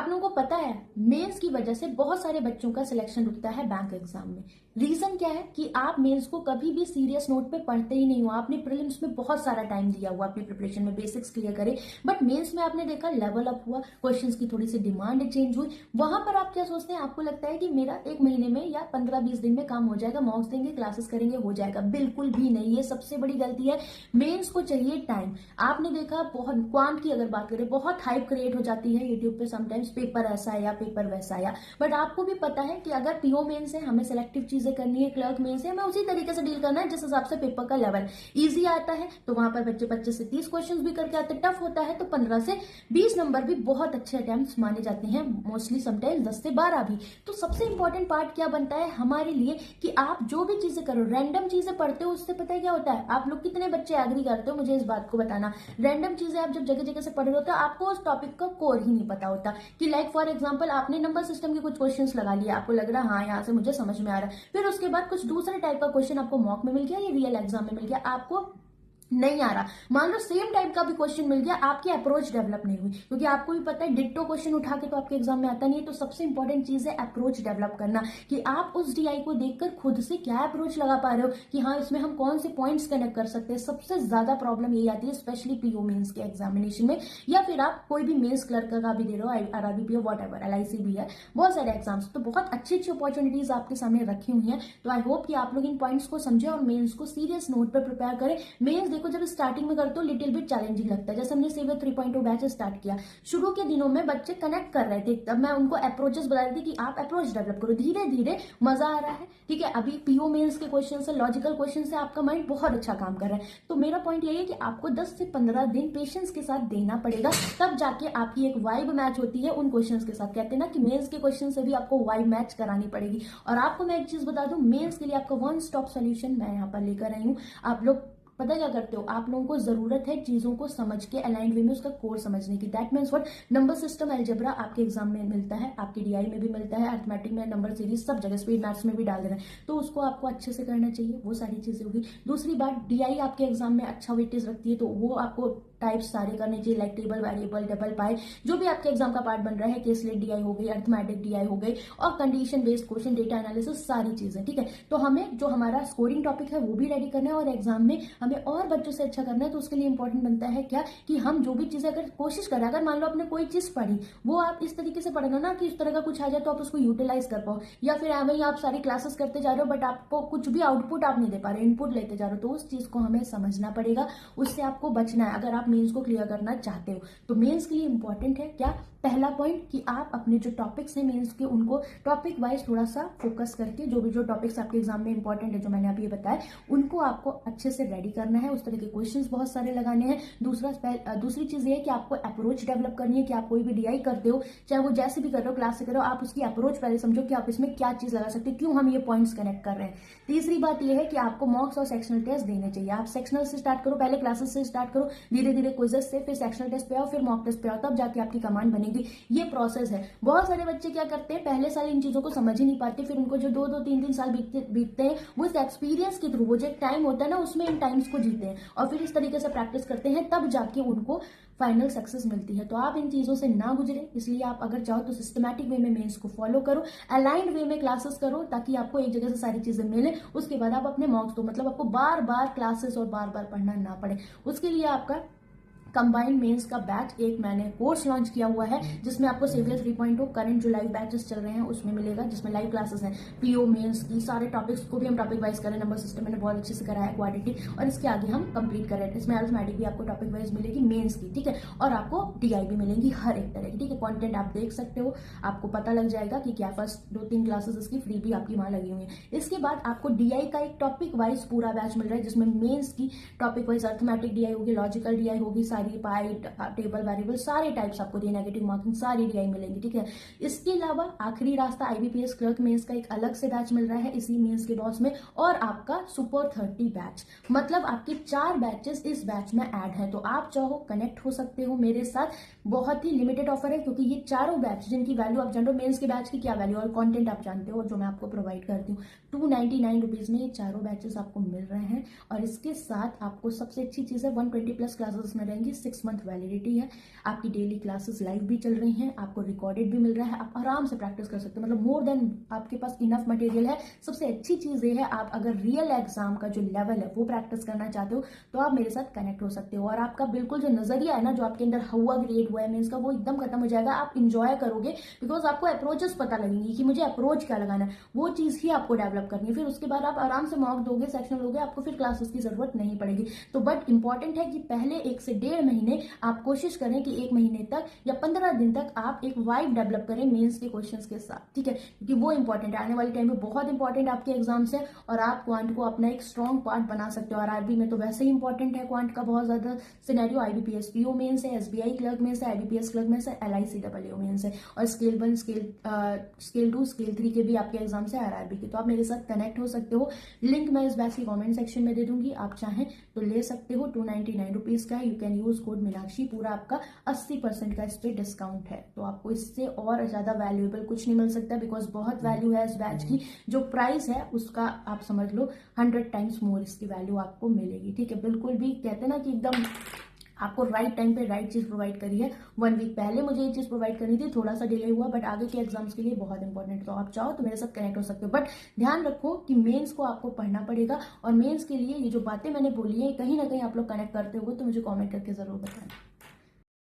आप लोगों को पता है मेंस की वजह से बहुत सारे बच्चों का सिलेक्शन रुकता है बैंक एग्जाम में। रीजन क्या है कि आप मेंस को कभी भी सीरियस नोट पे पढ़ते ही नहीं हो। आपने प्रीलिम्स में बहुत सारा टाइम दिया हुआ अपनी प्रिपरेशन में, बेसिक्स क्लियर करे, बट मेंस में आपने देखा लेवल अप हुआ, क्वेश्चंस की थोड़ी सी डिमांड चेंज हुई। वहां पर आप क्या सोचते हैं, आपको लगता है कि मेरा 1 महीने में या 15-20 दिन में काम हो जाएगा, मॉक्स देंगे, क्लासेस करेंगे, हो जाएगा। बिल्कुल भी नहीं, ये सबसे बड़ी गलती है। मेंस को चाहिए टाइम। आपने देखा बहुत क्वांट की अगर बात करें, बहुत हाइप क्रिएट हो जाती है यूट्यूब पे समटाइम्स, पेपर ऐसा आया, पेपर वैसा आया, बट आपको भी पता है कि अगर पीओ मेंस है, हमें सिलेक्टिव चीजें करनी है, क्लर्क मेंस है, हमें उसी तरीके से डील करना है जिस हिसाब से पेपर का लेवल इजी आता है तो वहां पर बच्चे 25 से 30 क्वेश्चंस भी करके आते हैं। टफ होता है तो 15 से 20 नंबर भी बहुत अच्छे अटेम्प्ट्स माने जाते हैं, मोस्टली समटाइम्स 10 से 12 भी। तो सबसे इंपॉर्टेंट पार्ट क्या बनता है हमारे लिए कि आप जो भी चीजें करो, रैंडम चीजें पढ़ते हो, उससे पता है क्या होता है, आप लोग कितने बच्चे एग्री करते हो मुझे इस बात को बताना। रैंडम चीजें आप जब जगह जगह से पढ़ रहे होते हो, आपको उस टॉपिक का कोर ही नहीं पता होता कि लाइक फॉर एग्जांपल आपने नंबर सिस्टम के कुछ क्वेश्चंस लगा लिया, आपको लग रहा है हाँ यहाँ से मुझे समझ में आ रहा है, फिर उसके बाद कुछ दूसरे टाइप का क्वेश्चन आपको मॉक में मिल गया या रियल एग्जाम में मिल गया, आपको नहीं आ रहा। मान लो सेम टाइप का भी क्वेश्चन मिल गया, आपकी अप्रोच डेवलप नहीं हुई, क्योंकि आपको भी पता है डिट्टो क्वेश्चन उठा के तो आपके एग्जाम में आता नहीं है। तो सबसे इंपॉर्टेंट चीज है अप्रोच डेवलप करना, कि आप उस डीआई को देखकर खुद से क्या अप्रोच लगा पा रहे हो, कि हाँ इसमें हम कौन से पॉइंट्स कनेक्ट कर सकते हैं। सबसे ज्यादा प्रॉब्लम यही आती है स्पेशली पीओ मेंस के एग्जामिनेशन में, या फिर आप कोई भी मेंस क्लर्क का भी दे रहे हो, RRB PO what ever, LIC भी है, बहुत सारे एग्जाम्स, तो बहुत अच्छी अच्छी अपॉर्चुनिटीज आपके सामने रखी हुई है। तो आई होप कि आप लोग इन पॉइंट्स को समझे और मेंस को सीरियस नोट पर प्रिपेयर करें। मेंस देखो जब स्टार्टिंग में करते हो लिटिल बिट चैलेंजिंग लगता है। जैसे हमने सेवियर 3.0 बैच स्टार्ट किया, शुरू के दिनों में बच्चे कनेक्ट कर रहे थे, तब मैं उनको अप्रोचेस बता रही थी कि आप अप्रोच डेवलप करो, धीरे धीरे मजा आ रहा है। ठीक है, अभी पीओ मेंस के क्वेश्चन से, लॉजिकल क्वेश्चन से आपका माइंड बहुत अच्छा काम कर रहा है। तो मेरा पॉइंट यही है कि आपको 10 से 15 दिन पेशेंस के साथ देना पड़ेगा, तब जाके आपकी एक वाइब मैच होती है उन क्वेश्चंस के साथ। कहते हैं ना कि मेंस के क्वेश्चन से भी आपको वाइब मैच करानी पड़ेगी। और आपको मैं एक चीज बता दूं, मेंस के लिए आपका वन स्टॉप सोल्यूशन मैं यहाँ पर लेकर आई हूँ। आप लोग पता क्या करते हो, आप लोगों को जरूरत है चीजों को समझ के अलाइंड वे में उसका कोर समझने की। That means what, number system algebra आपके एग्जाम में मिलता है, आपके डीआई में भी मिलता है, अरिथमेटिक में, नंबर सीरीज, सब जगह, स्पीड मैथ्स में भी डाल देना है, तो उसको आपको अच्छे से करना चाहिए। वो सारी चीजें होगी। दूसरी बात, डीआई आपके एग्जाम में अच्छा वेटेज रखती है, तो वो आपको टाइप्स सारे करने चाहिए, लाइक टेबल, वेरिएबल, डबल पाई, जो भी आपके एग्जाम का पार्ट बन रहा है, केसलेट डीआई हो गई, अरिथमेटिक डीआई हो गई, और condition based question, data analysis, सारी चीजें। ठीक है, तो हमें जो हमारा स्कोरिंग टॉपिक है वो भी रेडी करना है, और एग्जाम में हमें और बच्चों से अच्छा करना है। तो उसके लिए इंपॉर्टेंट बनता है क्या, कि हम जो भी चीजें अगर कोशिश करें, अगर मान लो आपने कोई चीज पढ़ी, वो आप इस तरीके से पढ़ना ना कि इस तरह का कुछ आ जाए तो आप उसको यूटिलाइज कर पाओ, या फिर वही आप सारी क्लासेस करते जा रहे हो बट आपको कुछ भी आउटपुट आप नहीं दे पा रहे, इनपुट लेते जा रहे हो। तो उस चीज को हमें समझना पड़ेगा, उससे आपको बचना है अगर आप मेंस को क्लियर करना चाहते हो। तो मेंस के लिए इंपॉर्टेंट है क्या, पहला पॉइंट, कि आप अपने जो टॉपिक्स हैं मेंस के, उनको टॉपिक वाइज थोड़ा सा फोकस करके, जो टॉपिक्स आपके एग्जाम में इंपॉर्टेंट है, जो मैंने अभी बताया, उनको आपको अच्छे से रेडी करना है, उस तरह के क्वेश्चंस बहुत सारे लगाने हैं। दूसरी चीज ये है कि आपको अप्रोच डेवलप करनी है, कि आप कोई भी डीआई करते हो, चाहे वो जैसे भी कर रहे हो, क्लास से कर रहे हो, आप उसकी अप्रोच पहले समझो कि आप इसमें क्या चीज लगा सकते हो, क्यों हम ये पॉइंट्स कनेक्ट कर रहे हैं। तीसरी बात यह है कि आपको मॉक्स और सेक्शनल टेस्ट देने चाहिए। आप सेक्शनल से स्टार्ट करो, पहले क्लासेस से स्टार्ट करो, धीरे धीरे क्विजेस से, फिर सेक्शनल टेस्ट पे आओ, फिर मॉक टेस्ट पे आओ, तब जाके आपकी कमांड बनेगी। ये प्रोसेस है। बहुत सारे बच्चे क्या करते हैं, पहले साल इन चीजों को समझ ही नहीं पाते, फिर उनको जो 2-2, 3-3 साल बीतते हैं, वो इस एक्सपीरियंस के थ्रू, वो जो टाइम होता है ना, उसमें इन टाइम्स को जीते हैं और फिर इस तरीके से प्रैक्टिस करते हैं, तब जाके उनको फाइनल सक्सेस मिलती है। तो आप इन चीजों से ना गुजरे, इसलिए आप अगर चाहो तो सिस्टमैटिक वे में मेंस को फॉलो करो, अलाइंड वे में क्लासेस करो, ताकि आपको एक जगह से सारी चीजें मिले, उसके बाद आप अपने मॉक्स दो, मतलब आपको बार बार क्लासेस और बार बार पढ़ना ना पड़े। उसके लिए आपका कंबाइंड मेंस का बैच एक मैंने कोर्स लॉन्च किया हुआ है, जिसमें आपको सेवियर 3.0 करंट जो लाइव बैचेस चल रहे हैं उसमें मिलेगा, जिसमें लाइव क्लासेस हैं पीओ मेंस की, सारे टॉपिक्स को भी हम टॉपिक वाइज करें, नंबर सिस्टम मैंने बहुत अच्छे से कराया, क्वाड्रेटिक, और इसके आगे हम कंप्लीट करें। इसमें अरिथमेटिक भी आपको टॉपिक वाइज मिलेगी मेंस की, ठीक है, और आपको डीआई भी मिलेंगी हर एक तरह की। ठीक है, कॉन्टेंट आप देख सकते हो, आपको पता लग जाएगा कि क्या फर्स्ट 2-3 क्लासेस इसकी फ्री भी आपकी वहां लगी हुई है। इसके बाद आपको डीआई का एक टॉपिक वाइज पूरा बैच मिल रहा है, जिसमें मेंस की टॉपिक वाइज अरिथमेटिक डीआई होगी, लॉजिकल डीआई होगी, सारी पाई, टेबल, वेरिएबल, सारे टाइप्स आपको दिए, नेगेटिव मार्किंग, सारी डीआई मिलेंगी। ठीक है, इसके अलावा आखिरी रास्ता आईबीपीएस क्लर्क मेंस का एक अलग से बैच मिल रहा है इसी मेंस के बॉस में, और आपका सुपर 30 बैच, मतलब आपके 4 बैचेस इस बैच में ऐड है। तो आप चाहो कनेक्ट हो सकते हो मेरे साथ, बहुत ही लिमिटेड ऑफर है, क्योंकि ये चारों बैच जिनकी वैल्यू आप जानते हो, मेंस के बैच की क्या वैल्यू और कंटेंट आप जानते हो, जो मैं आपको प्रोवाइड करती हूँ, 299 रुपीज में ये चारों बैचेस आपको मिल रहे हैं। और इसके साथ आपको सबसे अच्छी चीज है 120+ क्लासेस में रहेंगी, 6 मंथ वैलिडिटी है, आपकी डेली क्लासेस लाइव भी चल रही हैं, आपको रिकॉर्डेड भी मिल रहा है, आप आराम से प्रैक्टिस कर सकते हो, मतलब मोर देन आपके पास इनफ मटेरियल है। सबसे अच्छी चीज़ ये है, आप अगर रियल एग्जाम का जो लेवल है वो प्रैक्टिस करना चाहते हो तो आप मेरे साथ कनेक्ट हो सकते हो, और आपका बिल्कुल जो नजरिया है ना, जो आपके अंदर हुआ क्रिएट हुआ है मीन्स का, वो एकदम खत्म हो जाएगा। आप इंजॉय करोगे बिकॉज आपको अप्रोचेस पता लगेंगी कि मुझे अप्रोच क्या लगाना है, वो चीज़ ही आपको डेवलप करनी है। फिर उसके बाद आप आराम से मॉक दोगे, सेक्शनल दोगे, आपको फिर क्लासेस की जरूरत नहीं पड़ेगी। तो बट इंपॉर्टेंट है कि पहले 1 से 1.5 महीने आप कोशिश करें कि 1 महीने तक या 15 दिन तक आप एक वाइब डेवलप करें मेंस के क्वेश्चंस के साथ, ठीक है, क्योंकि वो इंपॉर्टेंट है, आने वाले टाइम में बहुत इंपॉर्टेंट आपके एग्जाम्स है, और आप क्वांट को अपना एक स्ट्रॉन्ग पार्ट बना सकते हो। और आरबी में तो वैसे ही इंपॉर्टेंट है क्वांट का बहुत ज्यादा सिनेरियो, आईबीपीएस पीओ मेंस है, एसबीआई क्लर्क में से, आईबीपीएस क्लर्क में से, LICAA मेंस है, और स्केल 1, स्केल 2, स्केल 3 के भी आपके एग्जाम से आरआरबी के। तो आप मेरे साथ कनेक्ट हो सकते हो, लिंक मैं इस बैच की कमेंट सेक्शन में दे दूंगी, आप चाहें तो ले सकते हो। 299 रुपीज का है, you can use code Meenakshi, पूरा आपका 80% का इस पर डिस्काउंट है। तो आपको इससे और ज्यादा वैल्यूएबल कुछ नहीं मिल सकता, बिकॉज बहुत वैल्यू है इस बैच की, जो प्राइस है उसका आप समझ लो 100 टाइम्स मोर इसकी वैल्यू आपको मिलेगी, ठीक है। बिल्कुल भी कहते हैं ना कि एकदम आपको राइट टाइम पे राइट चीज प्रोवाइड करी है। 1 वीक पहले मुझे ये चीज प्रोवाइड करनी थी, थोड़ा सा डिले हुआ, बट आगे के एग्जाम्स के लिए बहुत इंपॉर्टेंट। तो आप चाहो तो मेरे साथ कनेक्ट हो सकते हो, बट ध्यान रखो कि मेंस को आपको पढ़ना पड़ेगा, और मेंस के लिए ये जो बातें मैंने बोली है कहीं ना कहीं आप लोग कनेक्ट करते हो तो मुझे कॉमेंट करके जरूर बताएं।